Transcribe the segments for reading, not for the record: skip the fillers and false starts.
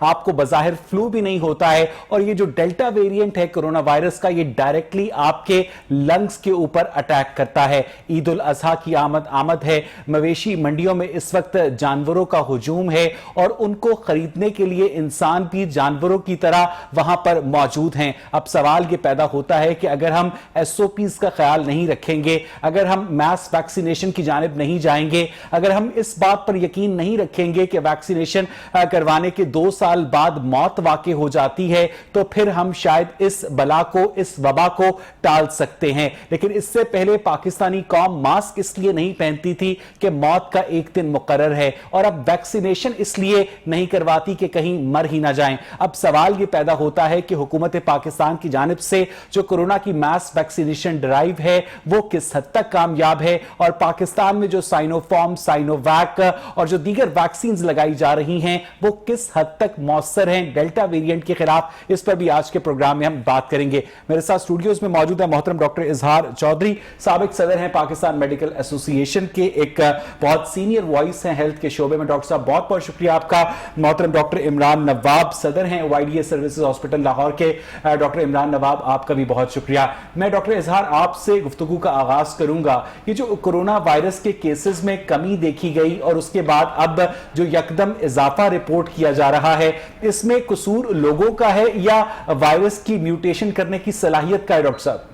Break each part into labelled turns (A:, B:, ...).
A: आपको बज़ाहिर फ्लू भी नहीं होता है, और ये जो डेल्टा वेरिएंट है कोरोना वायरस का, ये डायरेक्टली आपके लंग्स के ऊपर अटैक करता है। ईद उल अजहा की आमद है, मवेशी मंडियों में इस वक्त जानवरों का हुजूम है और उनको खरीदने के लिए इंसान भी जानवरों की तरह वहां पर मौजूद हैं। अब सवाल यह पैदा होता है कि अगर हम एसओपीज का ख्याल नहीं रखेंगे, अगर हम मैस वैक्सीनेशन की जानिब नहीं जाएंगे, अगर हम इस बात पर यकीन नहीं रखेंगे कि वैक्सीनेशन करवाने के 2 साल बाद मौत वाक़ई हो जाती है, तो फिर हम शायद इस बला को, इस वबा को टाल सकते हैं। लेकिन इससे पहले पाकिस्तानी कौम मास्क इसलिए नहीं पहनती थी कि मौत का एक दिन मुकर्रर है, और अब वैक्सीनेशन इसलिए नहीं करवाती कि कहीं मर ही ना जाएं। अब सवाल यह पैदा होता है कि हुकूमत पाकिस्तान की जानिब से जो कोरोना की मास वैक्सीनेशन ड्राइव है वो किस हद तक कामयाब है, और पाकिस्तान में जो साइनोफार्म, साइनोवैक और जो दीगर वैक्सीन लगाई जा रही हैं वो किस हद तक मौसर हैं डेल्टा वेरिएंट के खिलाफ, इस पर भी आज के प्रोग्राम में हम बात करेंगे। मेरे साथ स्टूडियोज में मौजूद है मोहतरम डॉक्टर इजहार चौधरी, साबिक सदर हैं पाकिस्तान मेडिकल एसोसिएशन के, एक बहुत सीनियर वॉइस हैं हेल्थ के शोबे में। डॉक्टर साहब बहुत बहुत शुक्रिया आपका। मोहतरम डॉक्टर इमरान नवाब, सदर हैं वाईडीएस सर्विसेज हॉस्पिटल लाहौर के। डॉक्टर इमरान नवाब, आपका भी बहुत शुक्रिया। मैं डॉक्टर इजहार आपसे गुफ्तगू का आगाज करूंगा। ये जो कोरोना वायरस के केसेस में कमी देखी गई और उसके बाद अब जो यकदम इजाफा रिपोर्ट किया जा रहा है, इसमें कसूर लोगों का है या वायरस की म्यूटेशन करने की सलाहियत का है? डॉक्टर साहब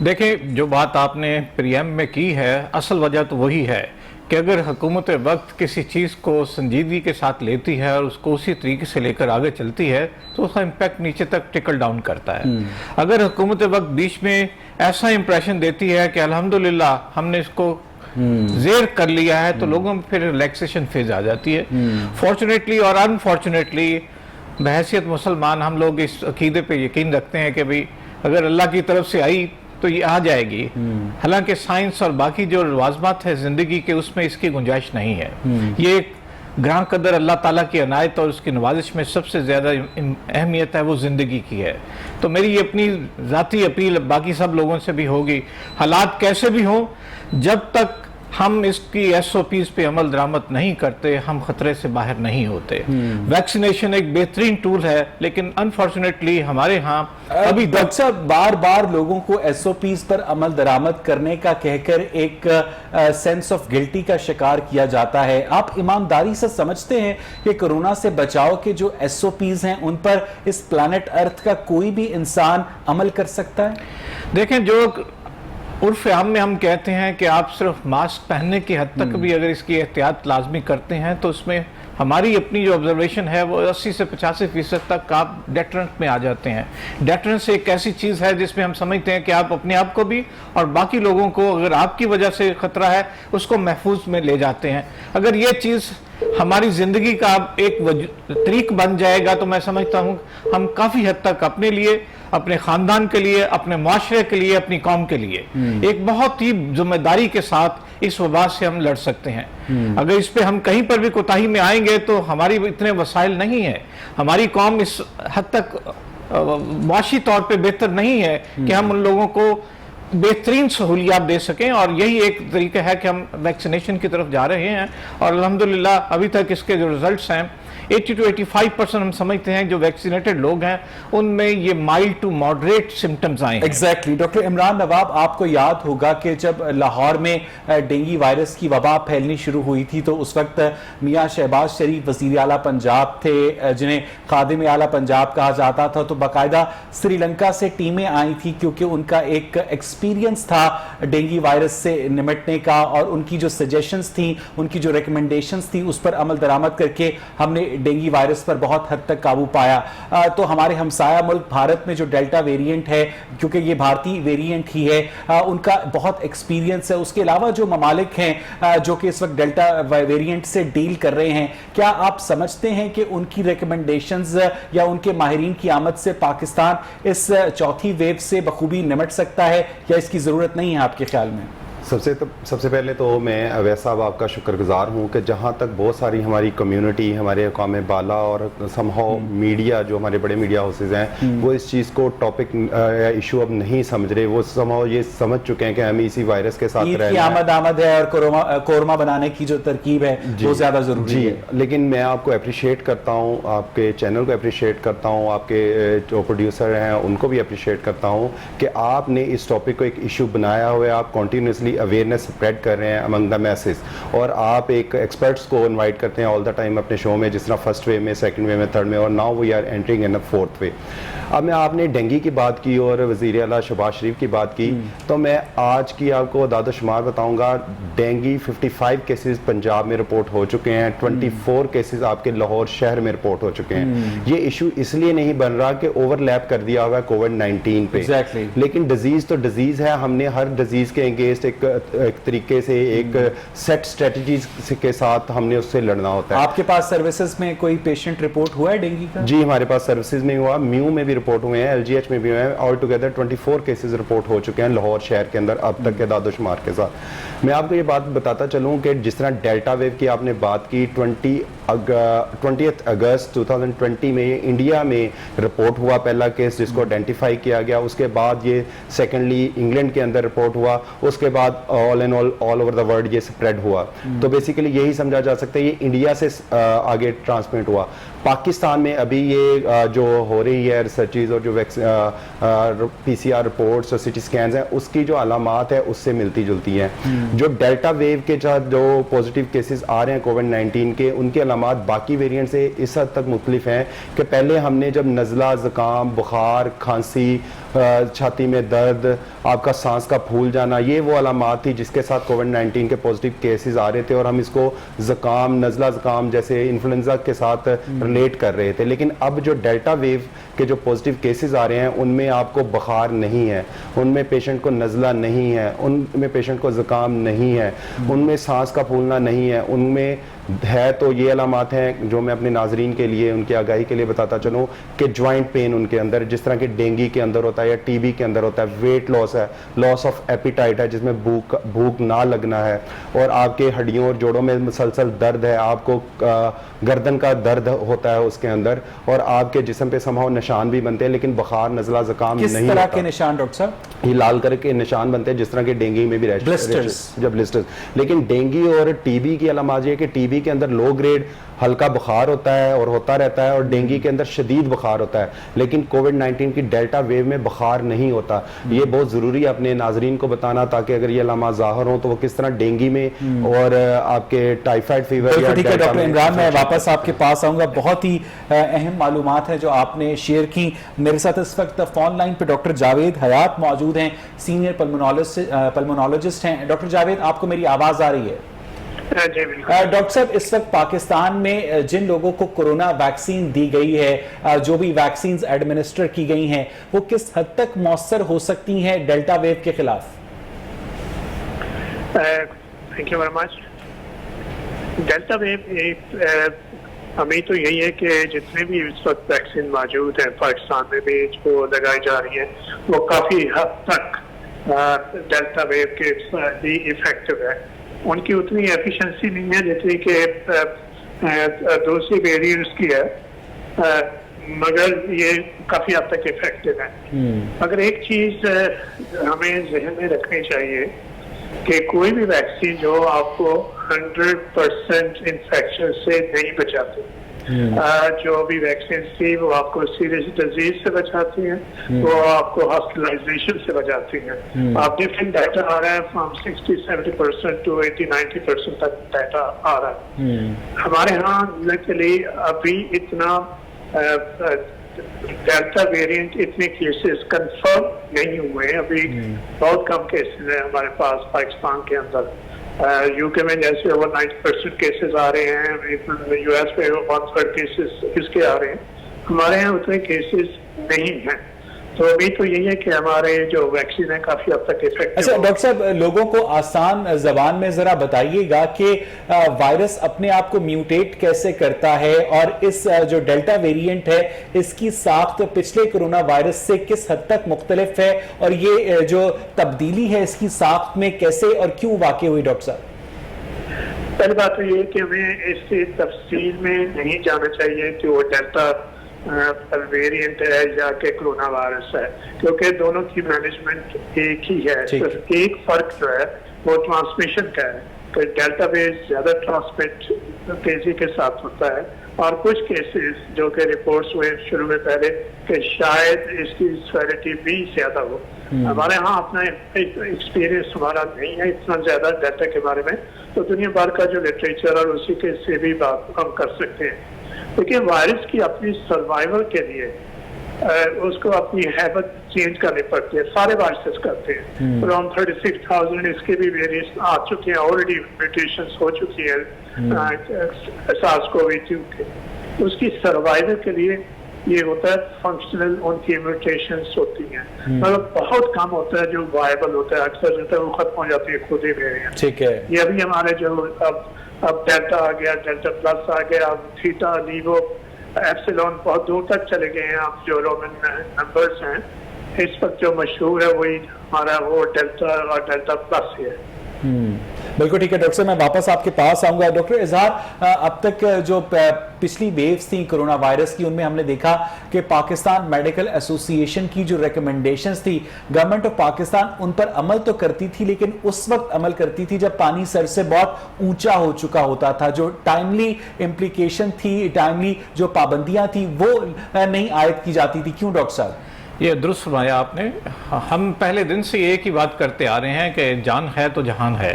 B: देखिए, जो बात आपने प्रियम में की है, असल वजह तो वही है कि अगर हुकूमत वक्त किसी चीज़ को संजीदगी के साथ लेती है और उसको उसी तरीके से लेकर आगे चलती है तो उसका इम्पैक्ट नीचे तक टिकल डाउन करता है। अगर हुकूमत वक्त बीच में ऐसा इंप्रेशन देती है कि अल्हम्दुलिल्लाह हमने इसको जेर कर लिया है, तो लोगों में फिर रिलैक्सेशन फेज आ जाती है। फॉर्चुनेटली और अनफॉर्चुनेटली बहैसियत मुसलमान हम लोग इस अकीदे पे यकीन रखते हैं कि भाई अगर अल्लाह की तरफ से आई तो ये आ जाएगी। हालांकि साइंस और बाकी जो रवाजमात है जिंदगी के, उसमें इसकी गुंजाइश नहीं है। ये एक ग्रां कदर अल्लाह ताला की अनायत और उसकी नवाजिश में सबसे ज़्यादा अहमियत है वो ज़िंदगी की है। तो मेरी अपनी ज़ाती अपील बाकी सब लोगों से भी होगी, हालात कैसे भी हों, जब तक हम इसकी एसओपीज पे अमल दरामद नहीं करते हम खतरे से बाहर नहीं होते। वैक्सीनेशन एक बेहतरीन टूल है, लेकिन अनफॉर्चुनेटली हमारे यहाँ अभी
A: डॉक्टर साहब बार बार लोगों को एसओपीज पर अमल दरामद करने का कहकर एक सेंस ऑफ गिल्टी का शिकार किया जाता है। आप ईमानदारी से समझते हैं कि कोरोना से बचाव के जो एसओपीज हैं उन पर इस प्लैनेट अर्थ का कोई भी इंसान अमल कर सकता है?
B: देखें, जो उर्फ आम में हम कहते हैं कि आप सिर्फ मास्क पहनने की हद तक भी अगर इसकी एहतियात लाजमी करते हैं तो उसमें हमारी अपनी जो ऑब्जर्वेशन है वो 80 से 85% तक आप डेटरेंट में आ जाते हैं। डेटरेंस एक ऐसी चीज़ है जिसमें हम समझते हैं कि आप अपने आप को भी और बाकी लोगों को अगर आपकी वजह से खतरा है उसको महफूज में ले जाते हैं। अगर ये चीज़ हमारी ज़िंदगी का एक तरीक बन जाएगा तो मैं समझता हूँ हम काफ़ी हद तक अपने लिए, अपने ख़ानदान के लिए, अपने माशरे के लिए, अपनी कौम के लिए एक बहुत ही जिम्मेदारी के साथ इस वबा से हम लड़ सकते हैं। अगर इस पे हम कहीं पर भी कोताही में आएंगे तो हमारी इतने वसाइल नहीं है, हमारी कौम इस हद तक माशी तौर पे बेहतर नहीं है कि हम उन लोगों को बेहतरीन सहूलियात दे सकें, और यही एक तरीका है कि हम वैक्सीनेशन की तरफ जा रहे हैं। और अल्हम्दुलिल्लाह अभी तक इसके जो रिजल्ट्स हैं 80 to 85% हम समझते हैं जो वैक्सीनेटेड लोग हैं उनमें ये माइल्ड टू मॉडरेट सिम्टम्स आए हैं।
A: एग्जैक्टली। डॉक्टर इमरान नवाब, आपको याद होगा कि जब लाहौर में डेंगू वायरस की वबा फैलनी शुरू हुई थी तो उस वक्त मियां शहबाज शरीफ वज़ीर आला पंजाब थे, जिन्हें खादिम आला पंजाब कहा जाता था, तो बाकायदा श्रीलंका से टीमें आई थी क्योंकि उनका एक एक्सपीरियंस था डेंगू वायरस से निपटने का, और उनकी जो सजेशंस थी, उनकी जो रिकमेंडेशंस थी, उस पर अमल दरामद करके हमने डेंगू वायरस पर बहुत हद तक काबू पाया। तो हमारे हमसाया मुल्क भारत में जो डेल्टा वेरिएंट है, क्योंकि ये भारतीय वेरिएंट ही है, उनका बहुत एक्सपीरियंस है। उसके अलावा जो ममालिक हैं जो कि इस वक्त डेल्टा वेरिएंट से डील कर रहे हैं, क्या आप समझते हैं कि उनकी रिकमेंडेशंस या उनके माहिरीन की आमद से पाकिस्तान इस चौथी वेव से बखूबी निपट सकता है या इसकी जरूरत नहीं है आपके ख्याल में?
C: सबसे पहले तो मैं अवैस साहब आपका शुक्रगुजार हूँ कि जहाँ तक बहुत सारी हमारी कम्युनिटी, हमारे अक़वाम बाला और समहाउ मीडिया, जो हमारे बड़े मीडिया हाउसेज हैं, वो इस चीज़ को टॉपिक या इशू अब नहीं समझ रहे। वो समहाउ ये समझ चुके हैं कि हम इसी वायरस के साथ रह रहे हैं।
A: आमद है और कोरमा बनाने की जो तरकीब है वो ज़्यादा ज़रूरी है।
C: लेकिन मैं आपको अप्रिशिएट करता हूँ, आपके चैनल को अप्रिशिएट करता हूँ, आपके जो प्रोड्यूसर हैं उनको भी अप्रिशिएट करता हूँ कि आपने इस टॉपिक को एक इशू बनाया हुआ है। आप कॉन्टीन्यूसली अवेयरनेस स्प्रेड कर रहे हैं अमंग द मैसेज, और आप एक एक्सपर्ट्स को इनवाइट करते हैं ऑल द टाइम अपने शो में, जिस तरह फर्स्ट वे में, सेकंड वे में, थर्ड में, और now we are entering in a fourth way. अब मैं आपने डेंगू की बात की और वज़ीर आला शहबाज शरीफ की बात की, तो मैं आज की आपको दादोशुमार बताऊंगा। डेंगू 55 केसेस पंजाब में रिपोर्ट हो चुके हैं, 24 केसेस आपके लाहौर शहर में रिपोर्ट हो चुके हैं। ये इशू इसलिए नहीं बन रहा कि ओवरलैप कर दिया होगा कोविड-19 पे। लेकिन डिजीज तो डिजीज है, हमने हर डिजीज के अगेंस्ट एक तरीके से एक सेट स्ट्रेटजीज के साथ हमने उससे लड़ना होता है।
A: आपके पास सर्विसेज में कोई पेशेंट रिपोर्ट हुआ है डेंगू का?
C: जी, हमारे पास सर्विसेज में हुआ, म्यू में भी रिपोर्ट हुए हैं, LGH में भी हुए हैं। ऑल टुगेदर 24 केसेस रिपोर्ट हो चुके हैं लाहौर शहर के अंदर अब तक के दादोशुमार के साथ। मैं आपको ये बात बताता चलूँ कि जिस तरह डेल्टा वेव की आपने बात की, 20 अगस्त 2020 में इंडिया में रिपोर्ट हुआ पहला केस जिसको आइडेंटिफाई किया गया। उसके बाद ये सेकेंडली इंग्लैंड के अंदर रिपोर्ट हुआ, उसके बाद all in all over the world ये स्प्रेड हुआ। तो बेसिकली यही समझा जा सकता है ये इंडिया से आगे ट्रांसमिट हुआ। पाकिस्तान में अभी ये जो हो रही है रिसर्चेज और जो PCR रिपोर्ट्स और CT स्कैन्स हैं, उसकी जो अलामात है उससे मिलती जुलती हैं। जो डेल्टा वेव के जो पॉजिटिव केसेस आ रहे हैं कोविड-19 के, उनकी अलामात बाकी वेरिएंट से इस हद तक मुख्तलिफ हैं कि पहले हमने जब नज़ला, ज़ुकाम, बुखार, खांसी, छाती में दर्द, आपका सांस का फूल जाना, ये वो अलामात थी जिसके साथ कोविड-19 के पॉजिटिव केसेस आ रहे थे, और हम इसको ज़ुकाम, नज़ला ज़ुकाम जैसे इन्फ्लुएंजा के साथ रिलेट कर रहे थे। लेकिन अब जो डेल्टा वेव के जो पॉजिटिव केसेस आ रहे हैं उनमें आपको बुखार नहीं है, उनमें पेशेंट को नज़ला नहीं है, उनमें पेशेंट को ज़ुकाम नहीं है, उनमें सांस का फूलना नहीं है, उनमें है तो ये अलामात हैं जो मैं अपने नाजरीन के लिए, उनकी आगाही के लिए बताता चलूँ कि जॉइंट पेन उनके अंदर, जिस तरह के डेंगू के अंदर होता है या TB के अंदर होता है, वेट लॉस है, लॉस ऑफ एपिटाइट है जिसमें भूख ना लगना है, और आपके हड्डियों और जोड़ों में मुसलसल दर्द है, आपको गर्दन का दर्द होता है उसके अंदर, और आपके जिस्म पे समहाउ निशान भी बनते हैं, लेकिन बुखार, नज़ला, ज़ुकाम नहीं होता।
A: किस तरह के निशान डॉक्टर साहब?
C: ये लाल करके निशान बनते हैं जिस तरह के डेंगू में भी ब्लिस्टर्स। लेकिन डेंगू और TB की अलामात ये कि TB के अंदर लो ग्रेड हल्का बुखार होता है और होता रहता है, और डेंगू के अंदर शदीद बुखार होता है, लेकिन कोविड-19 की डेल्टा वेव में बुखार नहीं होता। ये बहुत ज़रूरी है अपने नाजरीन को बताना, ताकि अगर ये अलामात ज़ाहिर हो तो वो किस तरह डेंगू में और आपके टाइफाइड फीवर या
A: ठीक है डॉक्टर इमरान, मैं वापस आपके पास आऊंगा। बहुत ही अहम मालूमात है जो आपने शेयर की। मेरे साथ इस वक्त फोन लाइन पे डॉक्टर जावेद हयात मौजूद हैं, सीनियर पल्मोनोलॉजिस्ट हैं। डॉक्टर जावेद, आपको मेरी आवाज़ आ रही है? डॉक्टर साहब, इस वक्त पाकिस्तान में जिन लोगों को कोरोना वैक्सीन दी गई है, जो भी वैक्सीन एडमिनिस्टर की गई हैं, वो किस हद तक मौसर हो सकती हैं डेल्टा वेव के खिलाफ?
D: Thank you very much. Delta wave हमें तो यही है कि जितने भी इस वक्त वैक्सीन मौजूद हैं पाकिस्तान में भी जो लगाई जा रही हैं, वो काफ़ी हद तक डेल्टा वेव के भी इफेक्टिव है। उनकी उतनी एफिशिएंसी नहीं है जितनी कि दूसरी वेरिएंट्स की है, मगर ये काफ़ी हद तक इफेक्टिव है। अगर एक चीज़ हमें जहन में रखनी चाहिए कि कोई भी वैक्सीन जो आपको 100% इन्फेक्शन से नहीं बचाती, जो भी वैक्सीन थी वो आपको सीरियस डिजीज से बचाती हैं, वो आपको हॉस्पिटलाइजेशन से बचाती हैं। आप डिफरेंट डाटा आ रहा है, फ्रॉम 60-70% टू 80-90% तक डाटा आ रहा है। हमारे यहाँ लिटरली अभी इतना डेल्टा वेरिएंट इतने केसेस कंफर्म नहीं हुए हैं, अभी बहुत कम केसेस हैं हमारे पास पाकिस्तान के अंदर। UK में जैसे ओवर 90% केसेस आ रहे हैं, US में 1/3 केसेस इसके आ रहे हैं, हमारे यहाँ उतने केसेस नहीं हैं। तो उम्मीद तो यही है कि हमारे जो वैक्सीन है काफी हद तक इफेक्टिव।
A: अच्छा डॉक्टर साहब, लोगों को आसान जबान में जरा बताइएगा कि वायरस अपने आप को म्यूटेट कैसे करता है और इस जो डेल्टा वेरिएंट है इसकी साख्त पिछले कोरोना वायरस से किस हद तक मुख्तलिफ है और ये जो तब्दीली है इसकी साख्त में कैसे और क्यों वाक़ई हुई डॉक्टर साहब?
D: पहली बात तो ये है कि हमें इसकी तफसील में नहीं जाना चाहिए कि वो डेल्टा वेरिएंट है या कि कोरोना वायरस है, क्योंकि दोनों की मैनेजमेंट एक ही है। सिर्फ एक फर्क जो है वो ट्रांसमिशन का है कि डेल्टा बेस ज्यादा ट्रांसमिट तेजी के साथ होता है और कुछ केसेस जो कि रिपोर्ट्स हुए शुरू में पहले कि शायद इसकी सेवेरिटी भी ज्यादा हो। हमारे यहाँ अपना एक्सपीरियंस हमारा नहीं है इतना ज्यादा डेल्टा के बारे में, तो दुनिया भर का जो लिटरेचर और उसी के से भी बात हम कर सकते हैं। लेकिन वायरस की अपनी सर्वाइवल के लिए उसको अपनी हैबिट चेंज करनी पड़ती है। सारे वायरसेस करते हैं। अराउंड 36,000 इसके भी वेरिएशन आ चुके हैं, ऑलरेडी म्यूटेशंस हो चुकी है SARS-CoV-2 के। उसकी सर्वाइवल के लिए ये होता है फंक्शनल, उनकी म्यूटेशंस होती हैं, मतलब बहुत कम होता है जो वायबल होता है। अक्सर जो है वो खत्म हो जाती है खुद ही वेरिएंट। ठीक है, ये अभी हमारे जो अब डेल्टा आ गया, डेल्टा प्लस आ गया, अब थीटा, लीवो, एप्सिलॉन बहुत दूर तक चले गए हैं। अब जो रोमन नंबर्स हैं इस वक्त जो मशहूर है वही हमारा वो डेल्टा और डेल्टा प्लस ही है।
A: बिल्कुल ठीक है डॉक्टर साहब, मैं वापस आपके पास आऊंगा। डॉक्टर इजहार, अब तक जो पिछली वेव्स थी कोरोना वायरस की उनमें हमने देखा कि पाकिस्तान मेडिकल एसोसिएशन की जो रिकमेंडेशंस थी गवर्नमेंट ऑफ पाकिस्तान उन पर अमल तो करती थी, लेकिन उस वक्त अमल करती थी जब पानी सर से बहुत ऊंचा हो चुका होता था। जो टाइमली इम्प्लीकेशन थी, टाइमली जो पाबंदियां थी वो नहीं आयद की जाती थी। क्यों डॉक्टर साहब?
B: ये दुरुस्त फरमाया आपने। हम पहले दिन से एक ही बात करते आ रहे हैं कि जान है तो जहान है।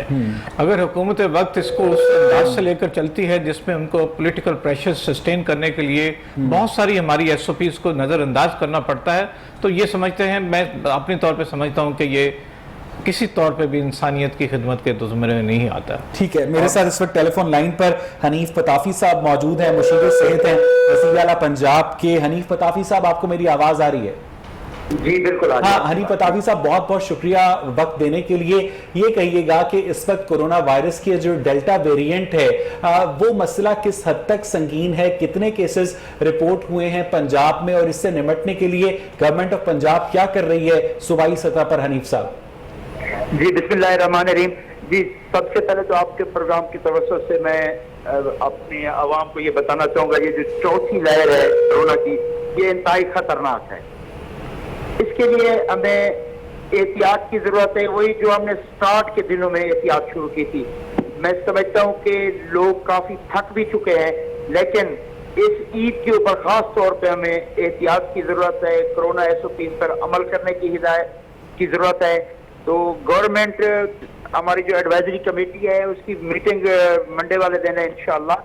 B: अगर हुकूमत वक्त इसको उस अंदाज से लेकर चलती है जिसमें उनको पॉलिटिकल प्रेशर सस्टेन करने के लिए बहुत सारी हमारी SOPs को नज़रअंदाज करना पड़ता है, तो ये समझते हैं, मैं अपने तौर पे समझता हूँ कि ये किसी तौर पे भी इंसानियत की खिदमत के ज़ुमरे में नहीं आता।
A: ठीक है, मेरे साथ इस वक्त टेलीफोन लाइन पर हनीफ पताफी साहब मौजूद हैं, मुशीर सेहत हैं वज़ीर-ए-आला पंजाब के। हनीफ पताफी साहब, आपको मेरी आवाज़ आ रही है?
E: जी बिल्कुल।
A: हाँ हनीफ पताफी साहब, बहुत बहुत शुक्रिया वक्त देने के लिए। ये कहिएगा कि इस वक्त कोरोना वायरस की जो डेल्टा वेरिएंट है वो मसला किस हद तक संगीन है, कितने केसेस रिपोर्ट हुए हैं पंजाब में और इससे निपटने के लिए गवर्नमेंट ऑफ पंजाब क्या कर रही है सूबाई सतह पर? हनीफ साहब
E: जी, बिस्मिल्लाहिर्रहमानिर्रहीम। जी, सबसे पहले तो आपके प्रोग्राम की तवज्जो से मैं अपनी आवाम को ये बताना चाहूंगा, ये जो चौथी लहर है कोरोना की, ये इंतहाई खतरनाक है। इसके लिए हमें एहतियात की जरूरत है, वही जो हमने स्टार्ट के दिनों में एहतियात शुरू की थी। मैं समझता हूँ कि लोग काफी थक भी चुके हैं, लेकिन इस ईद के ऊपर खास तौर पे हमें एहतियात की जरूरत है, कोरोना SOPs पर अमल करने की हिदायत की जरूरत है। तो गवर्नमेंट, हमारी जो एडवाइजरी कमेटी है उसकी मीटिंग मंडे वाले दिन है इंशाल्लाह।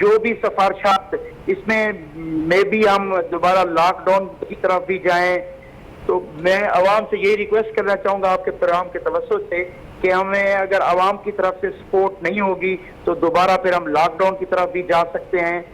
E: जो भी सिफारिशात इसमें में भी हम दोबारा लॉकडाउन की तरफ भी जाएं, तो मैं आवाम से यही रिक्वेस्ट करना चाहूंगा आपके प्रोग्राम के तवज्जो से कि हमें अगर आवाम की तरफ से सपोर्ट नहीं होगी तो दोबारा फिर हम लॉकडाउन की तरफ भी जा सकते हैं।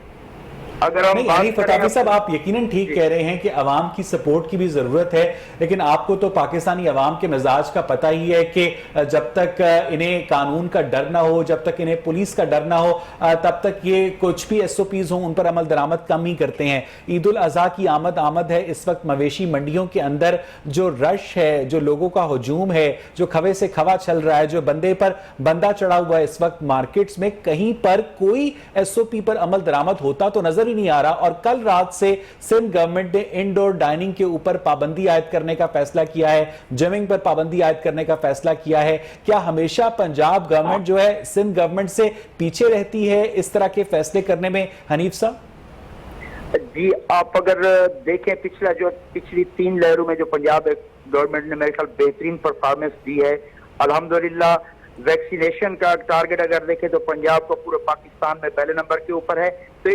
E: अगर हम
A: फताफी साहब, आप यकीनन ठीक कह रहे हैं कि अवाम की सपोर्ट की भी जरूरत है, लेकिन आपको तो पाकिस्तानी अवाम के मिजाज का पता ही है कि जब तक इन्हें कानून का डर ना हो, जब तक इन्हें पुलिस का डर ना हो, तब तक ये कुछ भी SOPs हों उन पर अमल दरामद कम ही करते हैं। ईद उल अजहा की आमद है। इस वक्त मवेशी मंडियों के अंदर जो रश है, जो लोगों का हुजूम है, जो खवे से खवा चल रहा है, जो बंदे पर बंदा चढ़ा हुआ है, इस वक्त मार्केट्स में कहीं पर कोई SOP पर अमल दरामद होता तो नजर ही नहीं आ रहा। और कल रात से सिंध गवर्नमेंट ने इंडोर डाइनिंग के ऊपर पाबंदी आयद करने का फैसला किया है, जिमिंग पर पाबंदी आयद करने का फैसला किया है। क्या हमेशा पंजाब गवर्नमेंट जो है सिंध गवर्नमेंट से पीछे रहती है इस तरह के फैसले करने में? हनीफ साहब
E: जी, आप अगर देखें पिछली 3 लहरों में जो पंजाब गवर्नमेंट ने मेरे ख्याल बेहतरीन परफॉर्मेंस दी है अल्हम्दुलिल्लाह। वैक्सीनेशन का टारगेट अगर देखें तो पंजाब को पूरे पाकिस्तान में पहले नंबर के ऊपर है। तो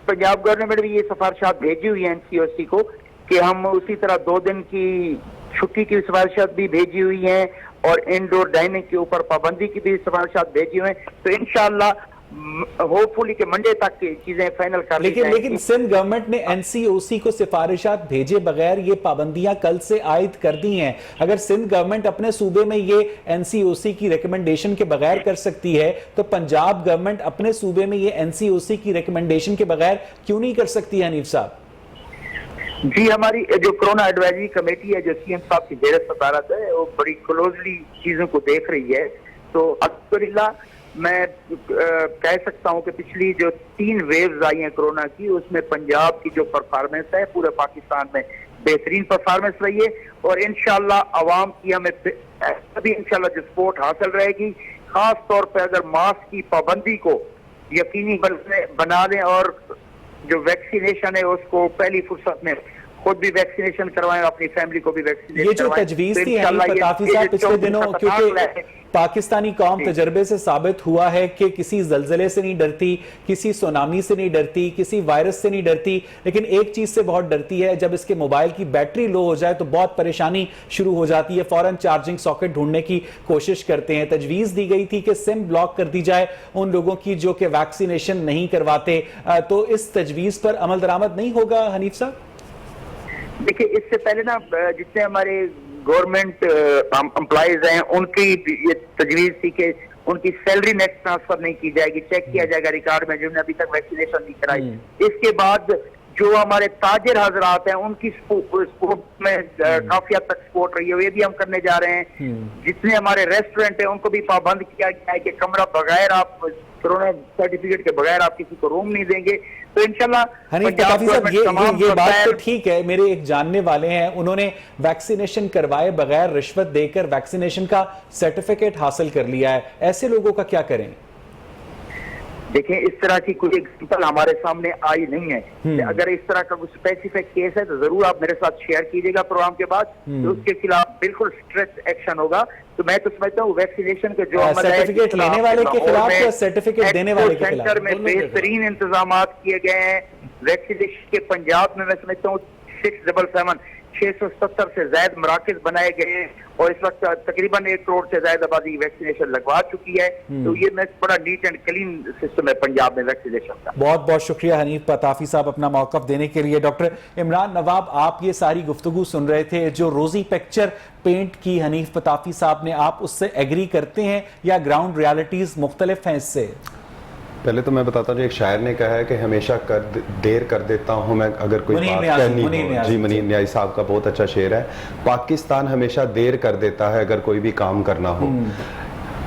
E: पंजाब गवर्नमेंट भी ये सिफारिशात भेजी हुई है NCOC को कि हम उसी तरह 2 दिन की छुट्टी की सिफारिशात भी भेजी हुई हैं और इंडोर डाइनिंग के ऊपर पाबंदी की भी सिफारिशात भेजी हुई हैं। तो इंशाअल्लाह होपफुली कि मंडे तक चीजें फाइनल कर ली
A: लेकिन
E: जाएंगी।
A: सिंध गवर्नमेंट ने एनसीओसी को सिफारिशात भेजे बगैर ये पाबंदियां कल से आयद कर दी हैं। अगर सिंध गवर्नमेंट अपने सूबे में ये एनसीओसी की रिकमेंडेशन के बगैर कर सकती है तो पंजाब गवर्नमेंट अपने सूबे में ये एनसीओसी की रिकमेंडेशन के बगैर क्यों नहीं कर सकती है हनीफ साहब?
E: जी, हमारी जो कोरोना एडवाइजरी कमेटी है, जो सीएम साहब की जेर सदारत है, वो बड़ी क्लोजली चीजों को देख रही है। तो अल्हम्दुलिल्लाह मैं कह सकता हूं कि पिछली जो 3 वेव्स आई हैं कोरोना की, उसमें पंजाब की जो परफॉर्मेंस है पूरे पाकिस्तान में बेहतरीन परफॉर्मेंस रही है। और इंशाल्लाह अवाम की हमें अभी इंशाल्लाह जो सपोर्ट हासिल रहेगी, खास तौर पर अगर मास्क की पाबंदी को यकीनी बना दें और जो वैक्सीनेशन है उसको पहली फुर्सत में खुद भी वैक्सीनेशन करवाएं, अपनी फैमिली को भी वैक्सीनेशन
A: ये जो तजवीज थी हनीफ पताफी साहब पिछले दिनों, क्योंकि पाकिस्तानी कौम तजर्बे से साबित हुआ है कि किसी जलजले से नहीं डरती, किसी सुनामी से नहीं डरती, किसी वायरस से नहीं डरती, लेकिन एक चीज से बहुत डरती है, जब इसके मोबाइल की बैटरी लो हो जाए तो बहुत परेशानी शुरू हो जाती है, फौरन चार्जिंग सॉकेट ढूंढने की कोशिश करते हैं। तजवीज दी गई थी कि सिम ब्लॉक कर दी जाए उन लोगों की जो कि वैक्सीनेशन नहीं करवाते, तो इस तजवीज पर अमल दरामद नहीं होगा हनीफ साहब?
E: देखिए, इससे पहले ना जितने हमारे गवर्नमेंट एम्प्लॉइज हैं उनकी ये तजवीज थी कि उनकी सैलरी नेट ट्रांसफर नहीं की जाएगी, चेक किया जाएगा रिकॉर्ड में जिन्होंने अभी तक वैक्सीनेशन नहीं कराई। इसके बाद जो हमारे ताजिर हजरात हैं उनकी सपोर्ट में काफी हद तक सपोर्ट रही है, ये भी हम करने जा रहे हैं। जितने हमारे रेस्टोरेंट हैं उनको भी पाबंद किया गया है कि कमरा बगैर, आप कोरोना सर्टिफिकेट के बगैर आप किसी को रूम नहीं देंगे। तो इंशाल्लाह
A: हनीफ पताफी साहब ये बात तो ठीक है, मेरे एक जानने वाले हैं, उन्होंने वैक्सीनेशन करवाए बगैर रिश्वत देकर वैक्सीनेशन का सर्टिफिकेट हासिल कर लिया है, ऐसे लोगों का क्या करें?
E: देखिए, इस तरह की कोई एग्जाम्पल हमारे सामने आई नहीं है। अगर इस तरह का कोई स्पेसिफिक केस है तो जरूर आप मेरे साथ शेयर कीजिएगा प्रोग्राम के बाद, तो उसके खिलाफ बिल्कुल स्ट्रिक्ट एक्शन होगा। तो मैं तो समझता हूँ वैक्सीनेशन के जो
A: सर्टिफिकेट लेने वाले के खिलाफ या सर्टिफिकेट देने वाले के खिलाफ?
E: सेंटर में बेहतरीन इंतजाम किए गए हैं वैक्सीनेशन के। पंजाब में मैं समझता हूँ 677 से ज्यादा मराकज बनाए गए हैं और इस वक्त तकरीबन 1 करोड़ से ज्यादा आबादी वैक्सीनेशन लगवा चुकी है। तो ये मैं बड़ा नीट एंड क्लीन सिस्टम है पंजाब में वैक्सीनेशन का।
A: बहुत बहुत शुक्रिया हनीफ पताफी साहब अपना मौक़िफ़ देने के लिए। डॉक्टर इमरान नवाब, आप ये सारी गुफ्तगू सुन रहे थे, जो रोजी पिक्चर पेंट की हनीफ पताफी साहब ने, आप उससे एग्री करते हैं या ग्राउंड रियलिटीज मुख्तलिफ हैं इससे?
C: पहले तो मैं बताता हूँ, एक शायर ने कहा है कि हमेशा देर कर देता हूँ मैं अगर कोई बात करनी हो। जी, मुनीर न्याज़ी साहब का बहुत अच्छा शेर है। पाकिस्तान हमेशा देर कर देता है अगर कोई भी काम करना हो।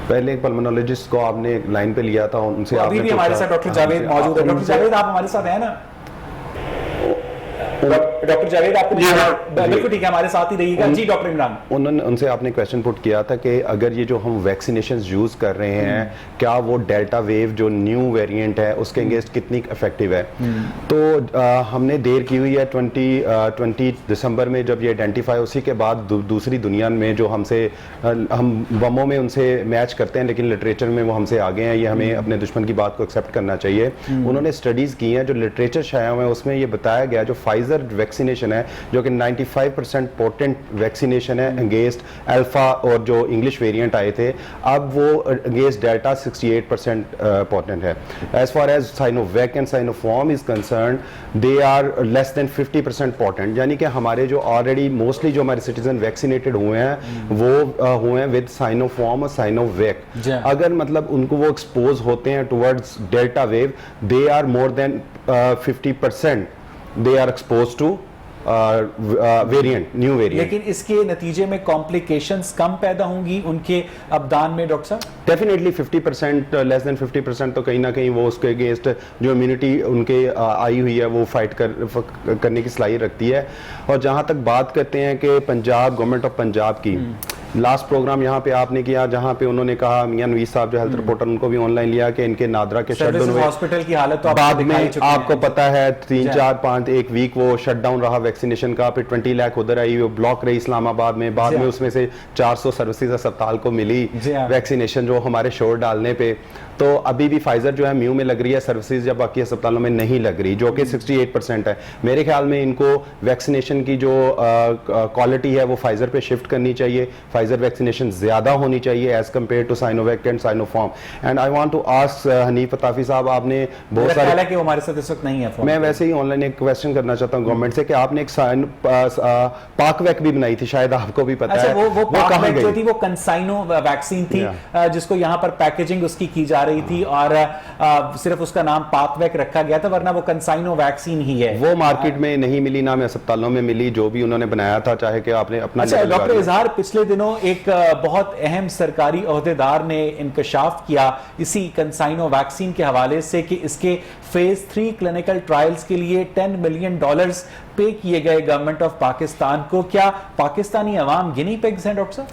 C: पहले एक पल्मोनोलॉजिस्ट को आपने लाइन पे लिया था, उनसे
A: अभी भी हमारे साथ डॉक्टर जावेद मौजूद है। डॉक्टर जावेद, आप हमारे साथ हैं ना? डॉक्टर जावेद, आपको बिल्कुल ठीक है, हमारे साथ ही रहिएगा। जी डॉक्टर इमरान,
C: उनसे आपने क्वेश्चन पुट किया था कि अगर ये जो हम वैक्सीनेशन यूज कर रहे हैं, क्या वो डेल्टा वेव जो न्यू वेरिएंट है उसके अगेंस्ट कितनी इफेक्टिव है। तो हमने देर की हुई है। 20 दिसंबर में जब ये आइडेंटिफाई, उसी के बाद दूसरी दुनिया में जो हम बमों में उनसे मैच करते हैं, लेकिन लिटरेचर में वो हमसे आगे हैं। ये हमें अपने दुश्मन की बात को एक्सेप्ट करना चाहिए। उन्होंने स्टडीज की हैं, जो लिटरेचर शाया हुआ है उसमें ये बताया गया, जो फाइजर वैक्सीनेशन है जो कि 95% पोटेंट वैक्सीनेशन है अगेंस्ट अल्फा और जो इंग्लिश वेरिएंट आए थे, अब वो अगेंस्ट डेल्टा 68% पोटेंट है। As far as Sinovac and Sinopharm is concern, they are less than 50% potent. यानी कि हमारे जो ऑलरेडी मोस्टली जो हमारे सिटीजन वैक्सीनेटेड हुए हैं वो हुए हैं विद साइनोफॉर्म और साइनोवैक। अगर मतलब उनको वो एक्सपोज होते हैं towards delta wave, they are more than 50% they are exposed to variant, new variant.
A: लेकिन इसके नतीजे में कॉम्प्लिकेशंस कम पैदा होंगी उनके अबदान में डॉक्टर साहब?
C: डेफिनेटली 50%, लेस देन 50% तो कहीं ना कहीं वो उसके अगेंस्ट जो इम्यूनिटी उनके आई हुई है वो फाइट करने की सलाहियत रखती है। और जहाँ तक बात करते हैं कि पंजाब, गवर्नमेंट ऑफ पंजाब की लास्ट प्रोग्राम यहाँ पे आपने किया, जहाँ पे उन्होंने कहा, मियां नवीस साहब जो हेल्थ रिपोर्टर, उनको भी ऑनलाइन लिया कि इनके नादरा के शटडाउन हुए।
A: हॉस्पिटल की हालत तो
C: बाद में आपको पता है 3, 4, 5 एक वीक वो शटडाउन रहा वैक्सीनेशन का। फिर 20 लाख उधर आई, वो ब्लॉक रही इस्लामाबाद में। बाद में उसमें से 400 सर्विसेज अस्पताल को मिली वैक्सीनेशन जो हमारे शोर डालने पे। तो अभी भी फाइजर जो है म्यू में लग रही है, सर्विसेज या बाकी अस्पतालों में नहीं लग रही, जो कि 68% है। मेरे ख्याल में इनको वैक्सीनेशन की जो क्वालिटी है वो फाइजर पे शिफ्ट करनी चाहिए। फाइजर वैक्सीनेशन ज्यादा होनी चाहिए as compare to Sinovac and Sinopharm. And I want to ask Hanif Atafi साहब, आपने बहुत सारे,
A: कि हमारे साथ इस वक्त नहीं है,
C: मैं वैसे ही ऑनलाइन एक क्वेश्चन करना चाहता हूँ गवर्नमेंट से कि आपने एक पाकवैक भी बनाई थी, शायद आपको भी पता है,
A: वो
C: कहाँ
A: पाकवैक जो
C: गई?
A: थी वो कंसाइनो वैक्सीन थी, जिसको यहाँ पर पैकेजिंग उसकी की जा रही थी और सिर्फ उसका नाम पाकवैक रखा गया था, वरना वो कंसाइनो वैक्सीन ही है।
C: वो मार्केट में नहीं मिली, ना में अस्पतालों में मिली, जो भी उन्होंने बनाया था, चाहे कि आपने अपना।
A: अच्छा डॉक्टर इजहार, पिछले दिनों एक बहुत अहम सरकारी ओहदेदार ने इंकशाफ किया इसी कंसाइनो वैक्सीन के हवाले से कि इसके फेज 3 क्लिनिकल ट्रायल्स के लिए $10 मिलियन पे किए गए गवर्नमेंट ऑफ पाकिस्तान को। क्या पाकिस्तानी अवाम गिनी पिग्स हैं डॉक्टर साहब?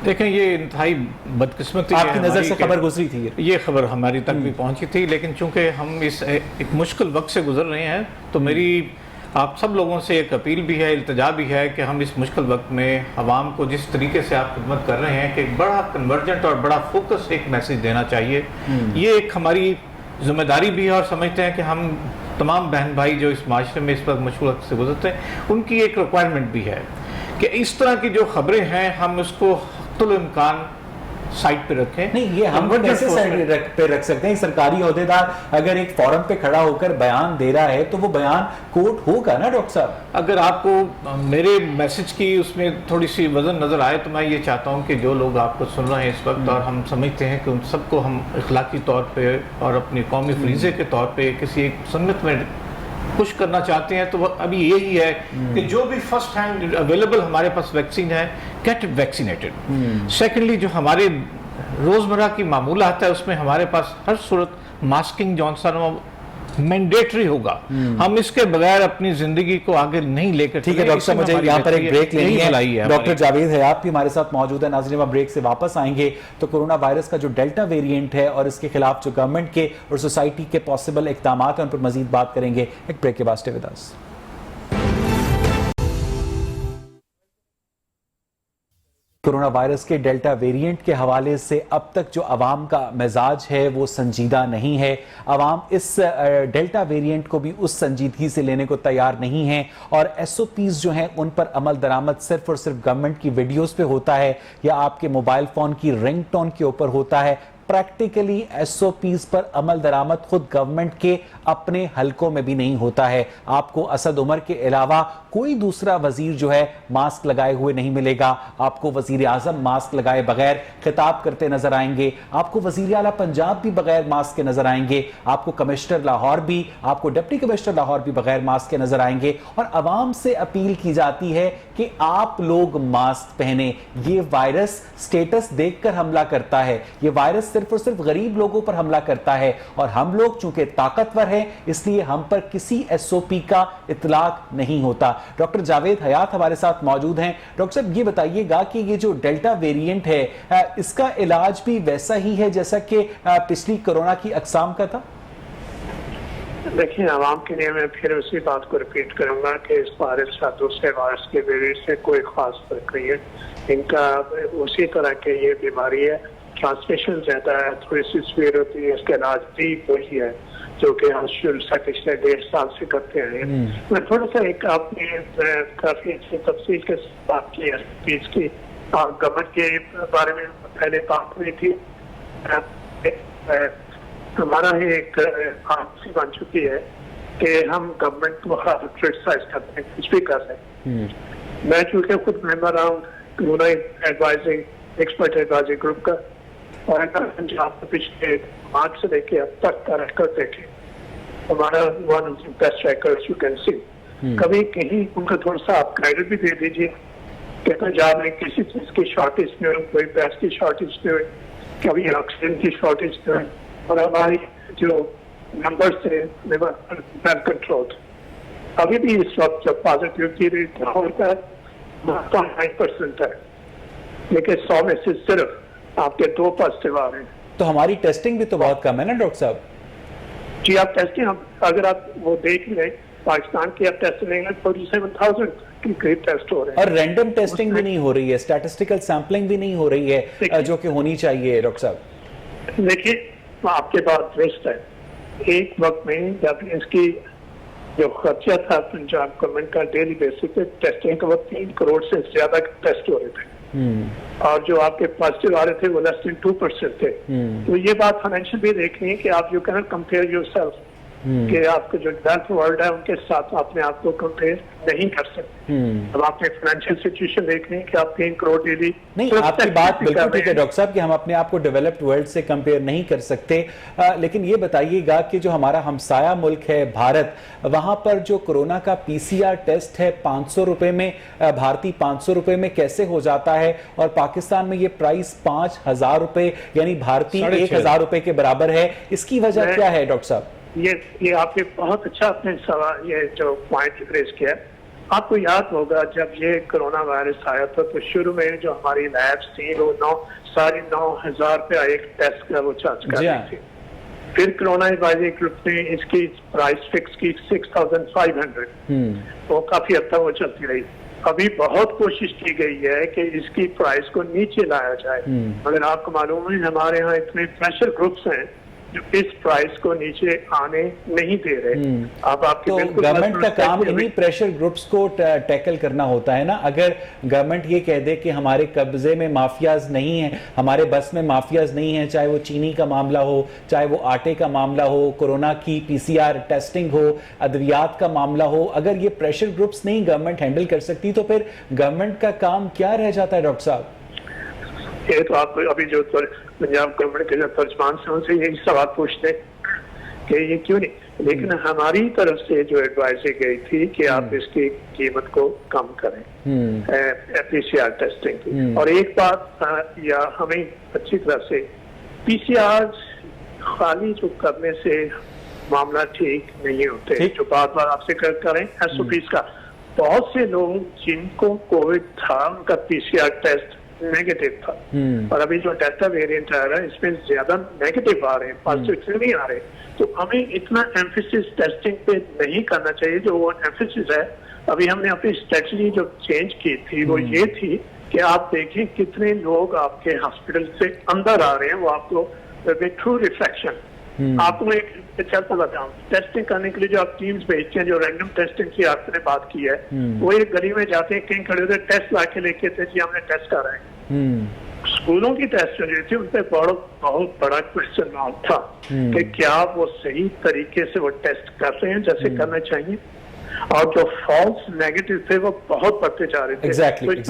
B: देखें, ये इंतहाई बदकिस्मती
A: आपकी नजर से खबर गुजरी थी,
B: ये खबर हमारी तक भी पहुंची थी, लेकिन चूंकि हम इस एक मुश्किल वक्त से गुजर रहे हैं, तो मेरी आप सब लोगों से एक अपील भी है, इल्तजा भी है कि हम इस मुश्किल वक्त में आवाम को जिस तरीके से आप खिदमत कर रहे हैं कि एक बड़ा कन्वर्जेंट और बड़ा फोकस एक मैसेज देना चाहिए। ये एक हमारी जिम्मेदारी भी है और समझते हैं कि हम तमाम बहन भाई जो इस माशरे में इस वक्त मुश्किल वक्त से गुजरते हैं, उनकी एक रिक्वायरमेंट भी है कि इस तरह की जो खबरें हैं हम उसको हत्तुल इम्कान साइड पे रखें।
A: नहीं, ये हम कैसे साइड पे रख सकते हैं? सरकारी ओहदेदार अगर एक फोरम पे खड़ा होकर बयान दे रहा है तो वो बयान कोर्ट होगा ना डॉक्टर साहब?
B: अगर आपको मेरे मैसेज की उसमें थोड़ी सी वजन नजर आए तो मैं ये चाहता हूँ कि जो लोग आपको सुन रहे हैं इस वक्त और हम समझते हैं कि उन सबको हम इखलाकी तौर पे और अपनी कौमी फरीजे के तौर पे किसी एक सुन्नत में पुश करना चाहते हैं, तो अभी यही है कि जो भी फर्स्ट हैंड अवेलेबल हमारे पास वैक्सीन है, गेट वैक्सीनेटेड। सेकेंडली, जो हमारे रोजमर्रा की मामूलात है उसमें हमारे पास हर सूरत मास्किंग जॉनसन मैंडेटरी होगा। हम इसके बगैर अपनी जिंदगी को आगे नहीं लेकर।
A: ठीक है डॉक्टर साहब, मुझे यहाँ पर एक ब्रेक लेनी है। डॉक्टर जावेद हयात भी हमारे साथ मौजूद है। नाज़रीन, ब्रेक से वापस आएंगे तो कोरोना वायरस का जो डेल्टा वेरिएंट है और इसके खिलाफ जो गवर्नमेंट के और सोसाइटी के पॉसिबल इक़दाम हैं उन पर मजीद बात करेंगे। एक ब्रेक के बाद stay with us. Corona virus के डेल्टा वेरिएंट के हवाले से अब तक जो अवाम का मिजाज है वो संजीदा नहीं है। अवाम इस डेल्टा वेरिएंट को भी उस संजीदगी से लेने को तैयार नहीं है और SOPs जो हैं उन पर अमल दरामद सिर्फ और सिर्फ गवर्नमेंट की वीडियोस पे होता है या आपके मोबाइल फोन की रिंगटोन के ऊपर होता है। प्रैक्टिकली SOPs पर अमल दरामद खुद गवर्नमेंट के अपने हलकों में भी नहीं होता है। आपको असद उमर के अलावा कोई दूसरा वजीर जो है मास्क लगाए हुए नहीं मिलेगा। आपको वजीर आजम मास्क लगाए बगैर खिताब करते नजर आएंगे। आपको वजीर आला पंजाब भी बगैर मास्क के नजर आएंगे। आपको कमिश्नर लाहौर भी, आपको डिप्टी कमिश्नर लाहौर भी बगैर मास्क के नजर आएंगे। और अवाम से अपील की जाती है कि आप लोग मास्क पहने। ये वायरस स्टेटस देखकर हमला करता है। ये वायरस सिर्फ और सिर्फ गरीब लोगों पर हमला करता है और हम लोग चूंकि ताकतवर हैं इसलिए हम पर किसी SOP का इतलाक नहीं होता। डॉक्टर जावेद हयात हमारे साथ मौजूद हैं। डॉक्टर साहब, ये बताइएगा कि ये जो डेल्टा वेरिएंट है इसका इलाज भी वैसा ही है जैसा कि पिछली कोरोना की अकसाम का था?
D: देखिए, आवाम के लिए मैं फिर उसी बात को रिपीट करूंगा कि इस वायरस का दूसरे वायरस के वेरिएंट से कोई खास फर्क नहीं है। इनका उसी तरह के ये बीमारी है, ट्रांसमिशन ज्यादा है, थोड़ी सी स्पीड होती है, इसका इलाज भी वही है जो कि हम शुरू से पिछले 1.5 साल से करते हैं। मैं थोड़ा सा एक आपने काफी अच्छी तफसील के बात की इसकी गवर्नमेंट के बारे में पहले बात हुई थी। हमारा एक पॉलिसी बन चुकी है कि हम गवर्नमेंट को क्रिटिसाइज करते हैं, कुछ भी कर रहे हैं। मैं चूंकि खुद मेंबर रहा हूँ corona advising expert advisory group का, और अगर पंजाब में पिछले मार्च से लेके अब तक का रिकॉर्ड देखें, हमारा one of the best records you can see. कभी कहीं उनको थोड़ा सा आप क्रेडिट भी दे दीजिए कि पंजाब में किसी चीज की शॉर्टेज नहीं हुई, कोई गैस की शॉर्टेज नहीं हुई, कभी ऑक्सीजन की शॉर्टेज नहीं हुई, और हमारी जो नंबर से वेल कंट्रोल्ड। अभी भी इस वक्त जब पॉजिटिविटी रेट होता है 9% है, लेकिन 100 में से सिर्फ आपके 2 पॉजिटिव आ रहे हैं।
A: तो हमारी टेस्टिंग भी तो बहुत कम है ना डॉक्टर साहब?
D: जी, आप टेस्टिंग अगर आप वो देख लें पाकिस्तान की, आप टेस्ट लेंगे 47,000 के करीब टेस्ट हो रहे हैं।
A: और रैंडम टेस्टिंग भी नहीं हो रही है, स्टैटिस्टिकल सैंपलिंग भी नहीं हो रही है जो कि होनी चाहिए डॉक्टर साहब।
D: देखिए, आपके पास वेस्ट है। एक वक्त में जब इसकी जो खर्चा था पंजाब गवर्नमेंट का डेली बेसिस पे टेस्टिंग का, वो 3 करोड़ से ज्यादा टेस्ट हो रहे थे और जो आपके पॉजिटिव आ रहे थे वो लेस देन 2% थे। तो ये बात फाइनेंशियल भी देखनी है कि आप यू कैन कंपेयर योरसेल्फ कि आपको जो डेवलप्ड वर्ल्ड है उनके साथ अपने आप को कंपेयर नहीं कर सकते। अब आपने फाइनेंशियल सिचुएशन देखनी है कि आप 3 करोड़ डेली।
A: नहीं, आपकी बात बिल्कुल ठीक है डॉक्टर साहब कि हम अपने आप को डेवलप्ड वर्ल्ड से कंपेयर नहीं कर सकते, लेकिन ये बताइएगा कि जो हमारा हमसाया मुल्क है भारत, वहां पर जो कोरोना का पीसीआर टेस्ट है 500 रुपए में, भारतीय 500 रुपए में कैसे हो जाता है, और पाकिस्तान में ये प्राइस 5000 रुपए यानी भारतीय 1000 रुपए के बराबर है। इसकी वजह क्या है डॉक्टर साहब?
D: ये आपने बहुत अच्छा अपने सवाल, ये जो पॉइंट रेज किया, आपको याद होगा जब ये कोरोना वायरस आया था तो शुरू में जो हमारी लैब्स थी वो 9,500 रुपया एक टेस्ट का वो चार्ज कर रही थी। फिर कोरोना वायरस ग्रुप ने इसकी प्राइस फिक्स की 6,500, वो काफी हद तक वो चलती रही। अभी बहुत कोशिश की गई है कि इसकी प्राइस को नीचे लाया जाए, मगर आपको मालूम है हमारे यहाँ इतने प्रेशर ग्रुप्स हैं जो इस प्राइस को नीचे आने नहीं दे रहे। अब आपके
A: तो गवर्नमेंट का काम इन्हीं प्रेशर ग्रुप्स को टैकल करना होता है ना। अगर गवर्नमेंट ये कह दे कि हमारे कब्जे में माफियाज नहीं है, हमारे बस में माफियाज नहीं है, चाहे वो चीनी का मामला हो, चाहे वो आटे का मामला हो, कोरोना की पीसीआर टेस्टिंग हो, अद्वियात का मामला हो, अगर ये प्रेशर ग्रुप्स नहीं गवर्नमेंट हैंडल कर सकती तो फिर गवर्नमेंट का काम क्या रह जाता है डॉक्टर साहब?
D: ये तो आपको अभी जो पंजाब गवर्नमेंट के जो तर्जमान से उनसे यही सवाल पूछते कि ये क्यों नहीं, लेकिन हमारी तरफ से जो एडवाइजरी गई थी कि आप इसकी कीमत को कम करें पीसीआर टेस्टिंग की। और एक बात या हमें अच्छी तरह से पीसीआर खाली जो करने से मामला ठीक नहीं होते, जो बार बार आपसे करें एसओपीज का। बहुत से लोग जिनको कोविड था उनका पीसीआर टेस्ट नेगेटिव था, और अभी जो डेल्टा वेरिएंट आ रहा है इसमें ज्यादा नेगेटिव आ रहे हैं, पॉजिटिव नहीं आ रहे। तो हमें इतना एम्फेसिस टेस्टिंग पे नहीं करना चाहिए जो वो एम्फेसिस है। अभी हमने अपनी स्ट्रेटजी जो चेंज की थी वो ये थी कि आप देखें कितने लोग आपके हॉस्पिटल से अंदर आ रहे हैं, वो आपको थ्रू रिफ्लेक्शन आपको एक चलता बताऊं, टेस्टिंग करने के लिए जो आप टीम्स भेजते हैं, जो रैंडम टेस्टिंग की आपने बात की है, वो एक गली में जाते हैं, कहीं खड़े होते टेस्ट ला के लेके थे जी हमने टेस्ट कर रहे हैं। स्कूलों की टेस्ट जो थी उन पर बहुत बड़ा क्वेश्चन मार्क था कि क्या वो सही तरीके से वो टेस्ट कर रहे हैं जैसे करना चाहिए, और जो फॉल्स नेगेटिव थे वो बहुत बढ़ते जा रहे थे।
A: Exactly.